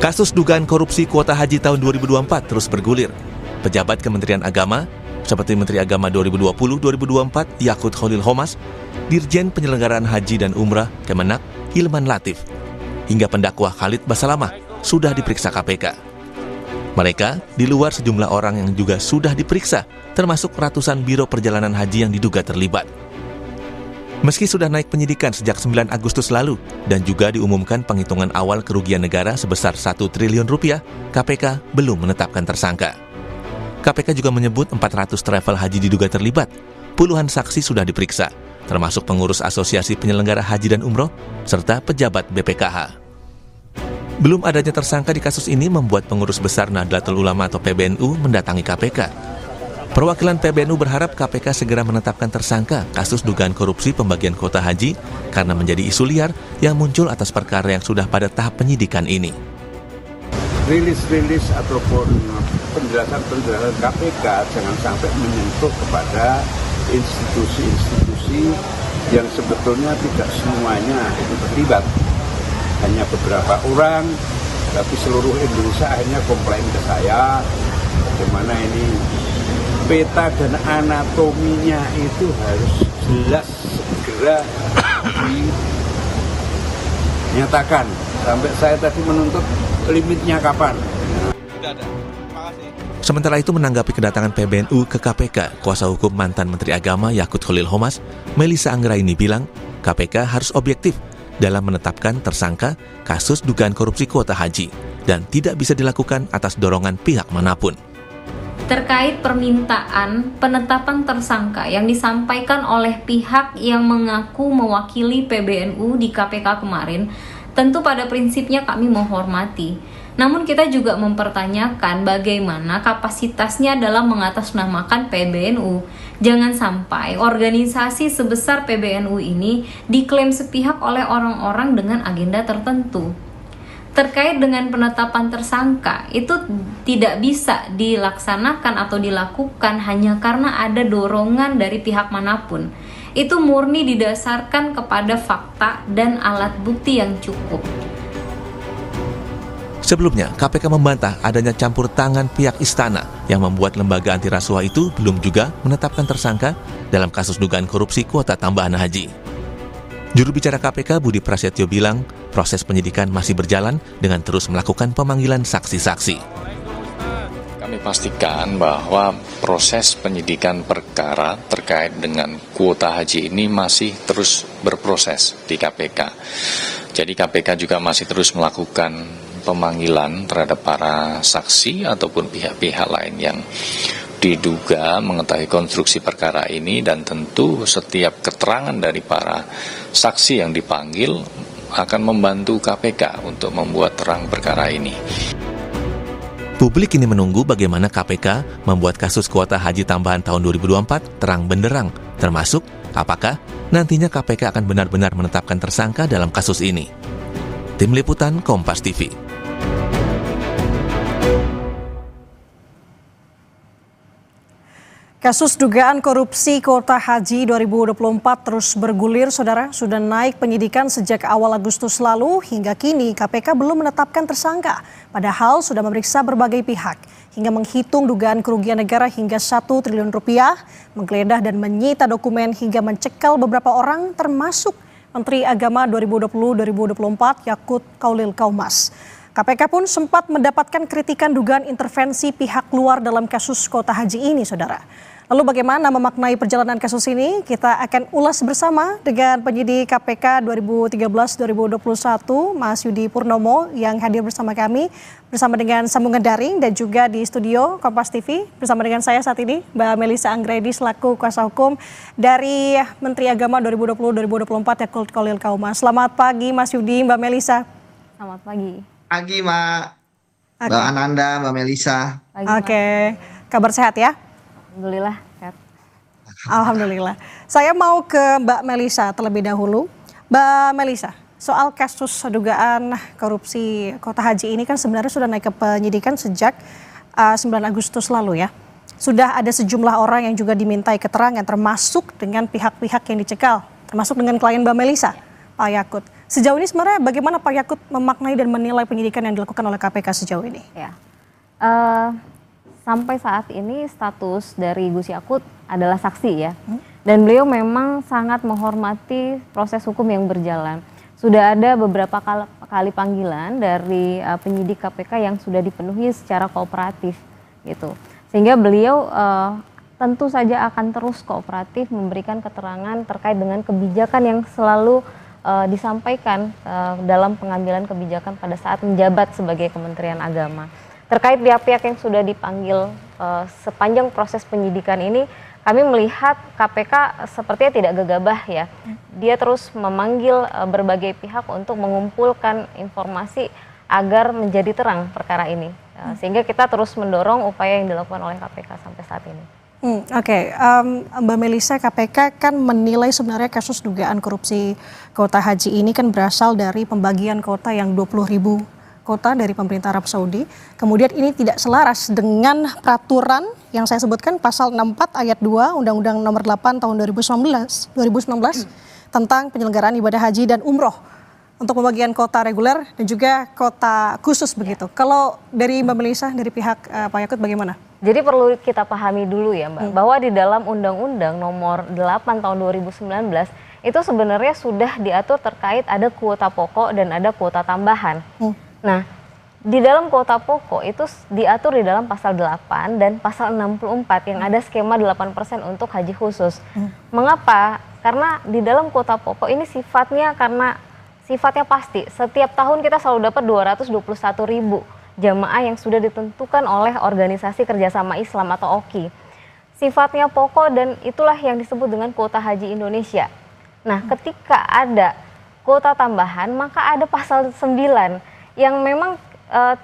Kasus dugaan korupsi kuota haji tahun 2024 terus bergulir. Pejabat Kementerian Agama, seperti Menteri Agama 2020-2024 Yakut Khalil Qomas, Dirjen Penyelenggaraan Haji dan Umrah Kemenak Hilman Latif, hingga pendakwa Khalid Basalamah sudah diperiksa KPK. Mereka di luar sejumlah orang yang juga sudah diperiksa, termasuk ratusan biro perjalanan haji yang diduga terlibat. Meski sudah naik penyidikan sejak 9 Agustus lalu dan juga diumumkan penghitungan awal kerugian negara sebesar 1 triliun rupiah, KPK belum menetapkan tersangka. KPK juga menyebut 400 travel haji diduga terlibat. Puluhan saksi sudah diperiksa, termasuk pengurus Asosiasi Penyelenggara Haji dan Umroh serta pejabat BPKH. Belum adanya tersangka di kasus ini membuat pengurus besar Nahdlatul Ulama atau PBNU mendatangi KPK. Perwakilan PBNU berharap KPK segera menetapkan tersangka kasus dugaan korupsi pembagian kuota haji karena menjadi isu liar yang muncul atas perkara yang sudah pada tahap penyidikan ini. Rilis ataupun penjelasan KPK jangan sampai menyentuh kepada institusi-institusi yang sebetulnya tidak semuanya itu terlibat. Hanya beberapa orang, tapi seluruh Indonesia akhirnya komplain ke saya, bagaimana ini peta dan anatominya itu harus jelas segera dinyatakan. Sampai saya tadi menuntut limitnya kapan. Sementara itu menanggapi kedatangan PBNU ke KPK, kuasa hukum mantan Menteri Agama Yakut Khalil Qomas, Melissa Anggraini bilang KPK harus objektif dalam menetapkan tersangka kasus dugaan korupsi kuota haji dan tidak bisa dilakukan atas dorongan pihak manapun. Terkait permintaan penetapan tersangka yang disampaikan oleh pihak yang mengaku mewakili PBNU di KPK kemarin, tentu pada prinsipnya kami menghormati. Namun kita juga mempertanyakan bagaimana kapasitasnya dalam mengatasnamakan PBNU. Jangan sampai organisasi sebesar PBNU ini diklaim sepihak oleh orang-orang dengan agenda tertentu. Terkait dengan penetapan tersangka, itu tidak bisa dilaksanakan atau dilakukan hanya karena ada dorongan dari pihak manapun. Itu murni didasarkan kepada fakta dan alat bukti yang cukup. Sebelumnya, KPK membantah adanya campur tangan pihak istana yang membuat lembaga anti rasuah itu belum juga menetapkan tersangka dalam kasus dugaan korupsi kuota tambahan haji. Juru bicara KPK Budi Prasetyo bilang proses penyidikan masih berjalan dengan terus melakukan pemanggilan saksi-saksi. Kami pastikan bahwa proses penyidikan perkara terkait dengan kuota haji ini masih terus berproses di KPK. Jadi KPK juga masih terus melakukan pemanggilan terhadap para saksi ataupun pihak-pihak lain yang diduga mengetahui konstruksi perkara ini, dan tentu setiap keterangan dari para saksi yang dipanggil akan membantu KPK untuk membuat terang perkara ini. Publik ini menunggu bagaimana KPK membuat kasus kuota haji tambahan tahun 2024 terang benderang, termasuk apakah nantinya KPK akan benar-benar menetapkan tersangka dalam kasus ini. Tim Liputan Kompas TV. Kasus dugaan korupsi kuota haji 2024 terus bergulir, saudara. Sudah naik penyidikan sejak awal Agustus lalu, hingga kini KPK belum menetapkan tersangka. Padahal sudah memeriksa berbagai pihak, hingga menghitung dugaan kerugian negara hingga 1 triliun rupiah, menggeledah dan menyita dokumen hingga mencekal beberapa orang, termasuk Menteri Agama 2020-2024 Yakut Khalil Qomas. KPK pun sempat mendapatkan kritikan dugaan intervensi pihak luar dalam kasus kuota haji ini, saudara. Lalu bagaimana memaknai perjalanan kasus ini? Kita akan ulas bersama dengan penyidik KPK 2013-2021, Mas Yudi Purnomo, yang hadir bersama kami, bersama dengan sambungan daring dan juga di studio Kompas TV, bersama dengan saya saat ini, Mbak Melissa Anggraini selaku kuasa hukum dari Menteri Agama 2020-2024 Yakut Khalil Qomas. Selamat pagi Mas Yudi, Mbak Melissa. Selamat pagi. Pagi Mbak Ananda, Mbak Melissa. Oke, kabar sehat ya? Alhamdulillah sehat. Alhamdulillah. Saya mau ke Mbak Melissa terlebih dahulu. Mbak Melissa, soal kasus dugaan korupsi kuota haji ini kan sebenarnya sudah naik ke penyidikan sejak 9 Agustus lalu ya. Sudah ada sejumlah orang yang juga dimintai keterangan, termasuk dengan pihak-pihak yang dicekal, termasuk dengan klien Mbak Melissa, Pak Yakut. Sejauh ini sebenarnya bagaimana Pak Yakut memaknai dan menilai penyidikan yang dilakukan oleh KPK sejauh ini? Ya. Sampai saat ini status dari Gus Yakut adalah saksi ya. Dan beliau memang sangat menghormati proses hukum yang berjalan. Sudah ada beberapa kali panggilan dari penyidik KPK yang sudah dipenuhi secara kooperatif gitu. Sehingga beliau tentu saja akan terus kooperatif memberikan keterangan terkait dengan kebijakan yang selalu disampaikan dalam pengambilan kebijakan pada saat menjabat sebagai Kementerian Agama. Terkait pihak-pihak yang sudah dipanggil sepanjang proses penyidikan ini, kami melihat KPK sepertinya tidak gegabah ya. Dia terus memanggil berbagai pihak untuk mengumpulkan informasi agar menjadi terang perkara ini. Sehingga kita terus mendorong upaya yang dilakukan oleh KPK sampai saat ini. Mbak Melisa, KPK kan menilai sebenarnya kasus dugaan korupsi kuota haji ini kan berasal dari pembagian kuota yang 20.000 kota dari pemerintah Arab Saudi. Kemudian ini tidak selaras dengan peraturan yang saya sebutkan pasal 64 ayat 2 Undang-Undang Nomor 8 tahun 2019 tentang penyelenggaraan ibadah haji dan umroh untuk pembagian kota reguler dan juga kota khusus begitu. Kalau dari Mbak Melisa, dari pihak Pak Yakut bagaimana? Jadi perlu kita pahami dulu ya Mbak, bahwa di dalam Undang-Undang Nomor 8 tahun 2019 itu sebenarnya sudah diatur terkait ada kuota pokok dan ada kuota tambahan. Nah, di dalam kuota pokok itu diatur di dalam pasal 8 dan pasal 64 yang ada skema 8% untuk haji khusus. Mengapa? Karena di dalam kuota pokok ini sifatnya pasti. Setiap tahun kita selalu dapat 221.000 jamaah yang sudah ditentukan oleh Organisasi Kerjasama Islam atau OKI. Sifatnya pokok dan itulah yang disebut dengan kuota haji Indonesia. Nah, ketika ada kuota tambahan maka ada pasal 9 yang memang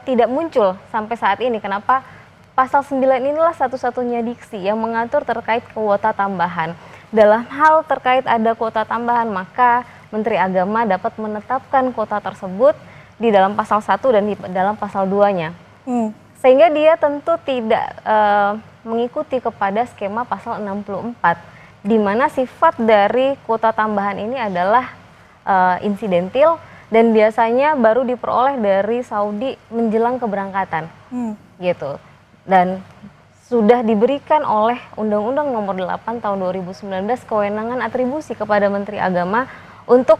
tidak muncul sampai saat ini. Kenapa? Pasal 9 inilah satu-satunya diksi yang mengatur terkait kuota tambahan. Dalam hal terkait ada kuota tambahan, maka Menteri Agama dapat menetapkan kuota tersebut di dalam pasal 1 dan di dalam pasal 2-nya. Sehingga dia tentu tidak mengikuti kepada skema pasal 64, di mana sifat dari kuota tambahan ini adalah insidentil, dan biasanya baru diperoleh dari Saudi menjelang keberangkatan, gitu. Dan sudah diberikan oleh Undang-Undang Nomor 8 Tahun 2019 kewenangan atribusi kepada Menteri Agama untuk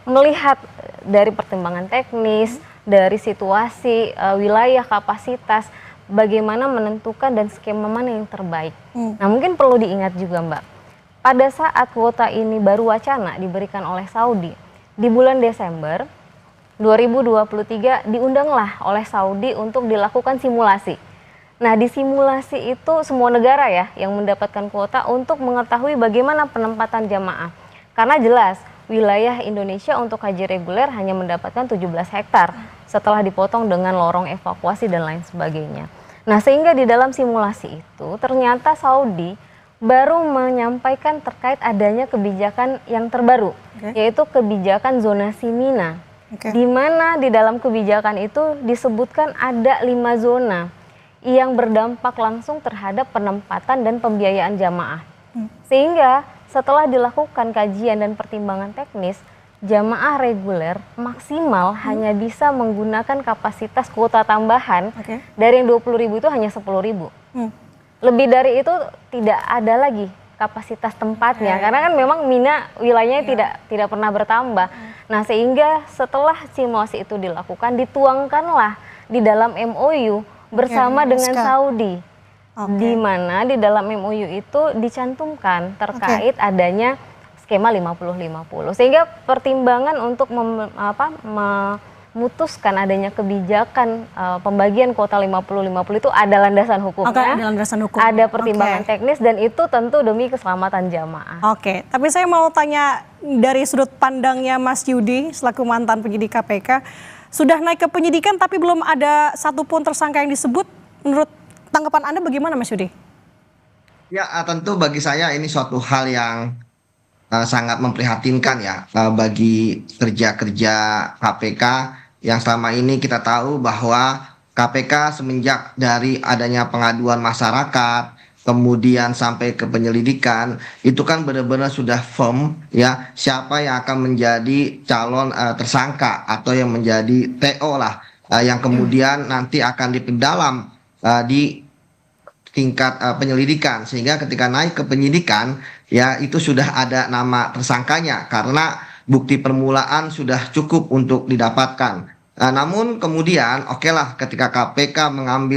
melihat dari pertimbangan teknis, dari situasi, wilayah, kapasitas, bagaimana menentukan dan skema mana yang terbaik. Nah, mungkin perlu diingat juga Mbak, pada saat kuota ini baru wacana diberikan oleh Saudi, di bulan Desember 2023 diundanglah oleh Saudi untuk dilakukan simulasi. Nah, di simulasi itu semua negara ya yang mendapatkan kuota untuk mengetahui bagaimana penempatan jamaah. Karena jelas wilayah Indonesia untuk haji reguler hanya mendapatkan 17 hektar setelah dipotong dengan lorong evakuasi dan lain sebagainya. Nah, sehingga di dalam simulasi itu ternyata Saudi baru menyampaikan terkait adanya kebijakan yang terbaru, yaitu kebijakan zonasi Mina. Di mana di dalam kebijakan itu disebutkan ada 5 zona yang berdampak langsung terhadap penempatan dan pembiayaan jamaah. Sehingga setelah dilakukan kajian dan pertimbangan teknis, jamaah reguler maksimal hanya bisa menggunakan kapasitas kuota tambahan dari yang 20.000 itu hanya 10.000. Lebih dari itu tidak ada lagi kapasitas tempatnya, karena kan memang Mina wilayahnya tidak pernah bertambah. Nah, sehingga setelah simulasi itu dilakukan, dituangkanlah di dalam MOU bersama dengan Saudi, di mana di dalam MOU itu dicantumkan terkait adanya skema 50-50, sehingga pertimbangan untuk memutuskan adanya kebijakan pembagian kuota 50-50 itu ada landasan hukumnya, ada pertimbangan teknis, dan itu tentu demi keselamatan jamaah. Tapi saya mau tanya dari sudut pandangnya Mas Yudi selaku mantan penyidik KPK, sudah naik ke penyidikan tapi belum ada satupun tersangka yang disebut. Menurut tanggapan Anda bagaimana Mas Yudi? Ya, tentu bagi saya ini suatu hal yang sangat memprihatinkan ya bagi kerja-kerja KPK yang selama ini kita tahu bahwa KPK semenjak dari adanya pengaduan masyarakat, kemudian sampai ke penyelidikan, itu kan benar-benar sudah firm ya siapa yang akan menjadi calon tersangka atau yang menjadi TO lah, yang kemudian nanti akan dipindalam di tingkat penyelidikan, sehingga ketika naik ke penyidikan ya itu sudah ada nama tersangkanya karena bukti permulaan sudah cukup untuk didapatkan. Namun kemudian oke lah ketika KPK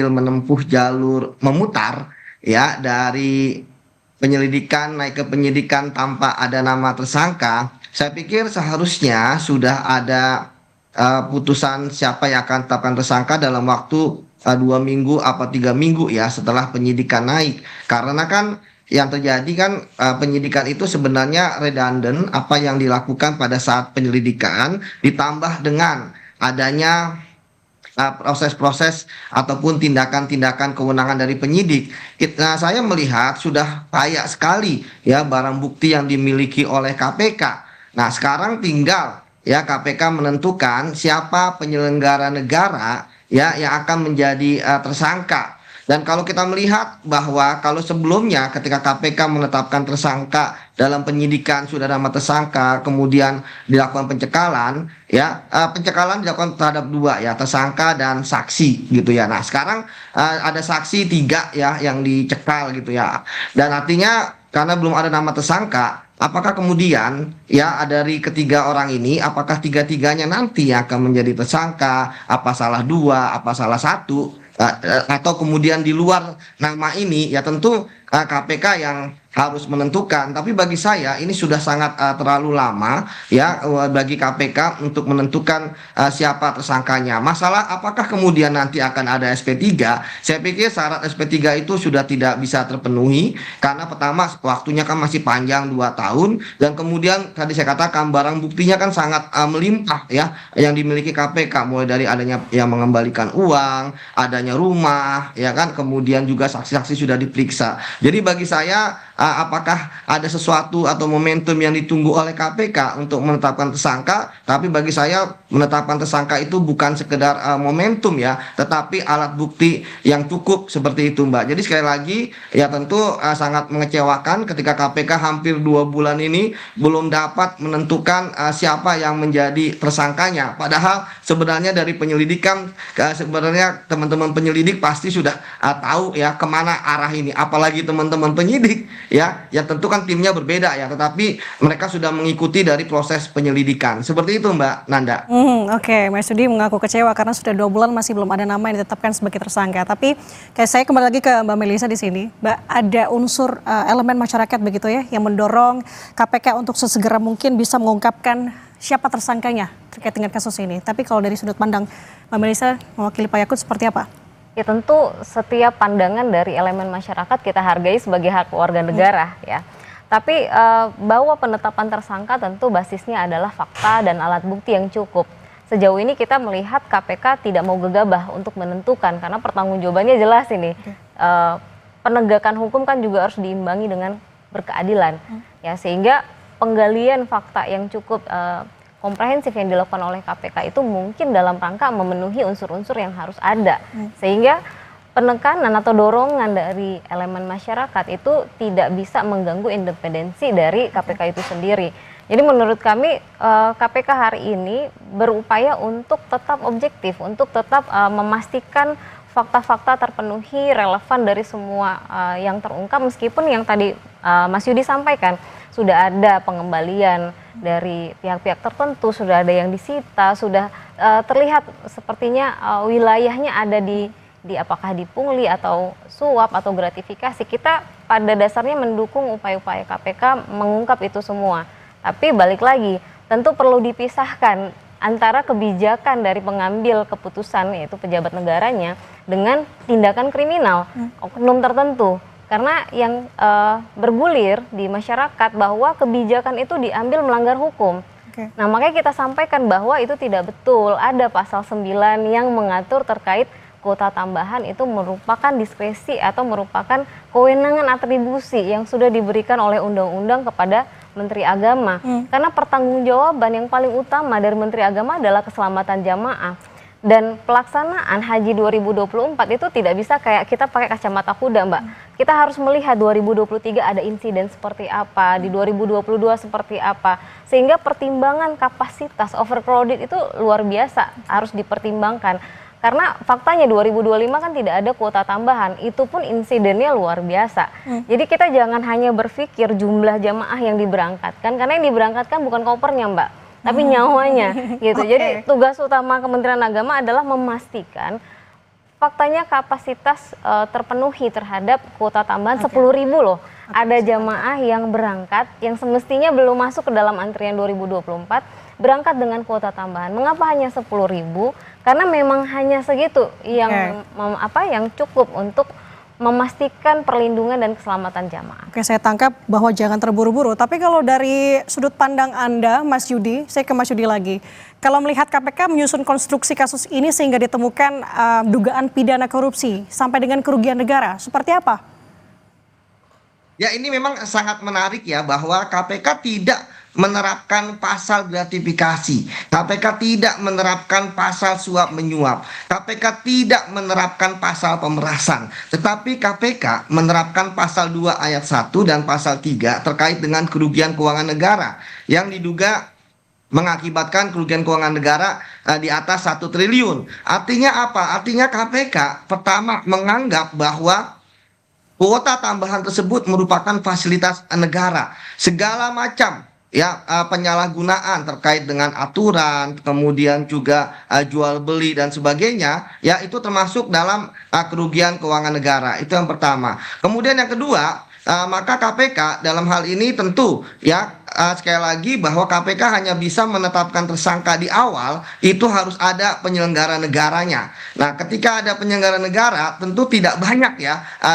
menempuh jalur memutar ya dari penyelidikan naik ke penyidikan tanpa ada nama tersangka, saya pikir seharusnya sudah ada putusan siapa yang akan tetapkan tersangka dalam waktu 2 minggu apa 3 minggu ya setelah penyidikan naik, karena kan yang terjadi kan penyidikan itu sebenarnya redundant apa yang dilakukan pada saat penyelidikan ditambah dengan adanya proses-proses ataupun tindakan-tindakan kewenangan dari penyidik. Saya melihat sudah kaya sekali ya barang bukti yang dimiliki oleh KPK. Nah, sekarang tinggal ya KPK menentukan siapa penyelenggara negara ya yang akan menjadi tersangka. Dan kalau kita melihat bahwa kalau sebelumnya ketika KPK menetapkan tersangka dalam penyidikan sudah ada nama tersangka, kemudian dilakukan pencekalan, ya pencekalan dilakukan terhadap 2 ya, tersangka dan saksi gitu ya. Nah sekarang ada saksi 3 ya yang dicekal gitu ya. Dan artinya karena belum ada nama tersangka, apakah kemudian ya dari ketiga orang ini, apakah tiga-tiganya nanti akan menjadi tersangka? Apa salah 2, apa salah 1? Atau kemudian di luar nama ini ya tentu KPK yang harus menentukan. Tapi bagi saya ini sudah sangat terlalu lama ya bagi KPK untuk menentukan siapa tersangkanya. Masalah apakah kemudian nanti akan ada SP3? Saya pikir syarat SP3 itu sudah tidak bisa terpenuhi karena pertama waktunya kan masih panjang 2 tahun, dan kemudian tadi saya katakan barang buktinya kan sangat melimpah ya yang dimiliki KPK, mulai dari adanya yang mengembalikan uang, adanya rumah ya kan, kemudian juga saksi-saksi sudah diperiksa. Jadi bagi saya apakah ada sesuatu atau momentum yang ditunggu oleh KPK untuk menetapkan tersangka? Tapi bagi saya menetapkan tersangka itu bukan sekedar momentum ya, tetapi alat bukti yang cukup seperti itu, Mbak. Jadi sekali lagi ya tentu sangat mengecewakan ketika KPK hampir 2 bulan ini belum dapat menentukan siapa yang menjadi tersangkanya. Padahal sebenarnya dari penyelidikan sebenarnya teman-teman penyelidik pasti sudah tahu ya kemana arah ini, apalagi teman-teman penyidik ya tentu kan timnya berbeda ya, tetapi mereka sudah mengikuti dari proses penyelidikan seperti itu, Mbak Nanda. Oke, Mas Yudi mengaku kecewa karena sudah 2 bulan masih belum ada nama yang ditetapkan sebagai tersangka. Tapi kayak saya kembali lagi ke Mbak Melisa di sini, Mbak, ada unsur elemen masyarakat begitu ya yang mendorong KPK untuk sesegera mungkin bisa mengungkapkan siapa tersangkanya terkait dengan kasus ini. Tapi kalau dari sudut pandang Mbak Melisa mewakili Pak Yakut seperti apa? Ya tentu setiap pandangan dari elemen masyarakat kita hargai sebagai hak warga negara ya. Tapi bahwa penetapan tersangka tentu basisnya adalah fakta dan alat bukti yang cukup. Sejauh ini kita melihat KPK tidak mau gegabah untuk menentukan karena pertanggungjawabannya jelas ini. Penegakan hukum kan juga harus diimbangi dengan berkeadilan ya, sehingga penggalian fakta yang cukup komprehensif yang dilakukan oleh KPK itu mungkin dalam rangka memenuhi unsur-unsur yang harus ada, sehingga penekanan atau dorongan dari elemen masyarakat itu tidak bisa mengganggu independensi dari KPK itu sendiri. Jadi menurut kami KPK hari ini berupaya untuk tetap objektif, untuk tetap memastikan fakta-fakta terpenuhi, relevan dari semua yang terungkap, meskipun yang tadi Mas Yudi sampaikan sudah ada pengembalian dari pihak-pihak tertentu, sudah ada yang disita, sudah terlihat sepertinya wilayahnya ada di apakah di pungli atau suap atau gratifikasi. Kita pada dasarnya mendukung upaya-upaya KPK mengungkap itu semua. Tapi balik lagi, tentu perlu dipisahkan antara kebijakan dari pengambil keputusan yaitu pejabat negaranya dengan tindakan kriminal oknum tertentu. Karena yang bergulir di masyarakat bahwa kebijakan itu diambil melanggar hukum. Nah makanya kita sampaikan bahwa itu tidak betul. Ada pasal 9 yang mengatur terkait kuota tambahan itu merupakan diskresi atau merupakan kewenangan atribusi yang sudah diberikan oleh undang-undang kepada Menteri Agama. Karena pertanggungjawaban yang paling utama dari Menteri Agama adalah keselamatan jamaah. Dan pelaksanaan haji 2024 itu tidak bisa kayak kita pakai kacamata kuda, Mbak. Kita harus melihat 2023 ada insiden seperti apa, di 2022 seperti apa. Sehingga pertimbangan kapasitas overcrowded itu luar biasa, harus dipertimbangkan. Karena faktanya 2025 kan tidak ada kuota tambahan, itu pun insidennya luar biasa. Jadi kita jangan hanya berpikir jumlah jamaah yang diberangkatkan, karena yang diberangkatkan bukan kopernya, Mbak, tapi nyawanya gitu. Jadi tugas utama Kementerian Agama adalah memastikan faktanya kapasitas terpenuhi terhadap kuota tambahan 10.000 loh. Ada jamaah yang berangkat yang semestinya belum masuk ke dalam antrian 2024 berangkat dengan kuota tambahan. Mengapa hanya 10.000? Karena memang hanya segitu yang yang cukup untuk memastikan perlindungan dan keselamatan jamaah. Oke, saya tangkap bahwa jangan terburu-buru. Tapi kalau dari sudut pandang Anda, Mas Yudi, saya ke Mas Yudi lagi. Kalau melihat KPK menyusun konstruksi kasus ini sehingga ditemukan dugaan pidana korupsi sampai dengan kerugian negara, seperti apa? Ya, ini memang sangat menarik ya, bahwa KPK tidak menerapkan pasal gratifikasi, KPK tidak menerapkan pasal suap menyuap, KPK tidak menerapkan pasal pemerasan, tetapi KPK menerapkan pasal 2 ayat 1 dan pasal 3 terkait dengan kerugian keuangan negara yang diduga mengakibatkan kerugian keuangan negara di atas 1 triliun. Artinya apa? Artinya KPK pertama menganggap bahwa kuota tambahan tersebut merupakan fasilitas negara. Segala macam penyalahgunaan terkait dengan aturan, kemudian juga jual beli dan sebagainya, ya itu termasuk dalam kerugian keuangan negara. Itu yang pertama. Kemudian yang kedua, maka KPK dalam hal ini tentu sekali lagi bahwa KPK hanya bisa menetapkan tersangka di awal, itu harus ada penyelenggara negaranya. Nah, ketika ada penyelenggara negara tentu tidak banyak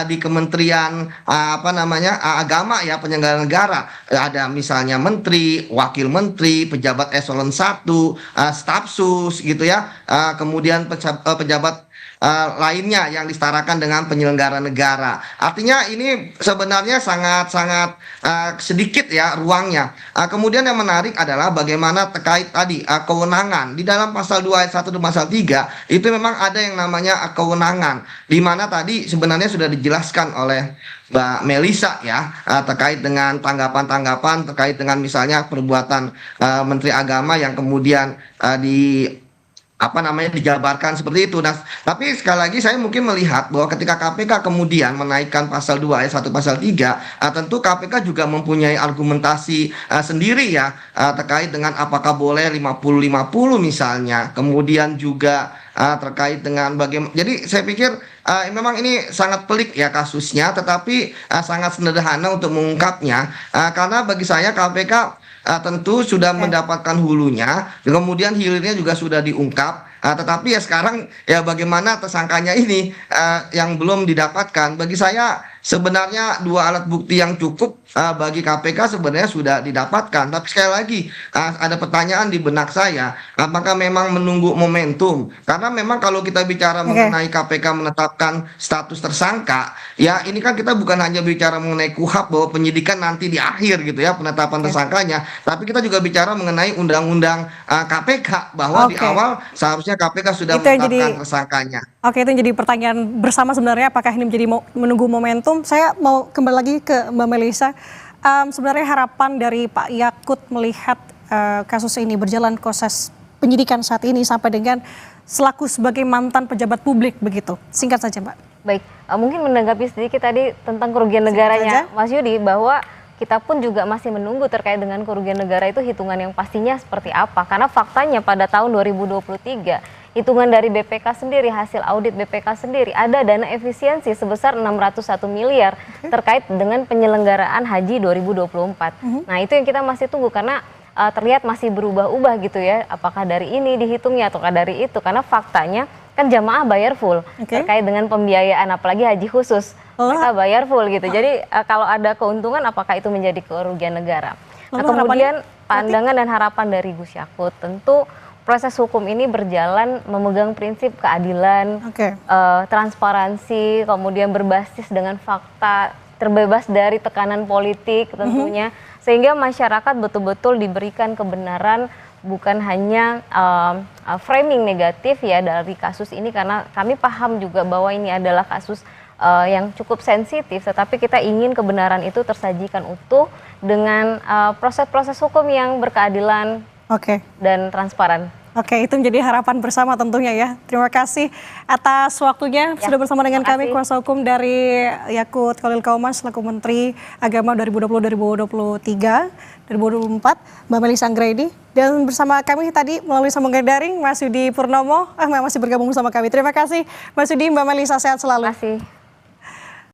di Kementerian Agama penyelenggara negara. Ada misalnya menteri, wakil menteri, pejabat eselon 1, staf sus gitu ya. Kemudian pejabat lainnya yang disetarakan dengan penyelenggara negara. Artinya ini sebenarnya sangat-sangat sedikit ruangnya. Kemudian yang menarik adalah bagaimana terkait tadi kewenangan. Di dalam pasal 2 ayat 1 dan pasal 3 itu memang ada yang namanya kewenangan, di mana tadi sebenarnya sudah dijelaskan oleh Mbak Melisa terkait dengan tanggapan-tanggapan terkait dengan misalnya perbuatan Menteri Agama yang kemudian dijabarkan seperti itu. Nah, tapi sekali lagi saya mungkin melihat bahwa ketika KPK kemudian menaikkan pasal 2 ayat 1 pasal 3, tentu KPK juga mempunyai argumentasi sendiri terkait dengan apakah boleh 50-50 misalnya. Kemudian juga terkait dengan bagaimana. Jadi saya pikir memang ini sangat pelik kasusnya, tetapi sangat sederhana untuk mengungkapnya, karena bagi saya KPK tentu sudah mendapatkan hulunya, kemudian hilirnya juga sudah diungkap, tetapi sekarang bagaimana tersangkanya ini yang belum didapatkan. Bagi saya sebenarnya 2 alat bukti yang cukup bagi KPK sebenarnya sudah didapatkan. Tapi sekali lagi ada pertanyaan di benak saya, apakah memang menunggu momentum? Karena memang kalau kita bicara mengenai KPK menetapkan status tersangka, ini kan kita bukan hanya bicara mengenai KUHP bahwa penyidikan nanti di akhir gitu penetapan tersangkanya, tapi kita juga bicara mengenai undang-undang KPK bahwa di awal seharusnya KPK sudah menetapkan tersangkanya. Oke, itu jadi pertanyaan bersama sebenarnya, apakah ini menjadi menunggu momentum. Saya mau kembali lagi ke Mbak Melisa. Sebenarnya harapan dari Pak Yakut melihat kasus ini berjalan proses penyidikan saat ini sampai dengan selaku sebagai mantan pejabat publik begitu. Singkat saja, Mbak. Baik, mungkin menanggapi sedikit tadi tentang kerugian negaranya Mas Yudi, bahwa kita pun juga masih menunggu terkait dengan kerugian negara itu hitungan yang pastinya seperti apa. Karena faktanya pada tahun 2023 hitungan dari BPK sendiri, hasil audit BPK sendiri, ada dana efisiensi sebesar 601 miliar terkait dengan penyelenggaraan haji 2024. Nah, itu yang kita masih tunggu karena terlihat masih berubah-ubah gitu apakah dari ini dihitungnya ataukah dari itu, karena faktanya kan jamaah bayar full terkait dengan pembiayaan, apalagi haji khusus mereka bayar full gitu. Jadi kalau ada keuntungan apakah itu menjadi kerugian negara? Nah, kemudian pandangan dan harapan dari Gus Yakut, tentu proses hukum ini berjalan memegang prinsip keadilan, transparansi, kemudian berbasis dengan fakta, terbebas dari tekanan politik tentunya, sehingga masyarakat betul-betul diberikan kebenaran, bukan hanya framing negatif ya dari kasus ini, karena kami paham juga bahwa ini adalah kasus yang cukup sensitif, tetapi kita ingin kebenaran itu tersajikan utuh dengan proses-proses hukum yang berkeadilan dan transparan. Oke, itu menjadi harapan bersama tentunya ya. Terima kasih atas waktunya sudah bersama dengan kami, kuasa hukum dari Yakut Khalil Qaumas selaku Menteri Agama 2020-2023, 2024, Mbak Melisa Anggraini. Dan bersama kami tadi melalui sambungan daring Mas Yudi Purnomo, masih bergabung bersama kami. Terima kasih Mas Yudi, Mbak Melisa, sehat selalu. Terima kasih.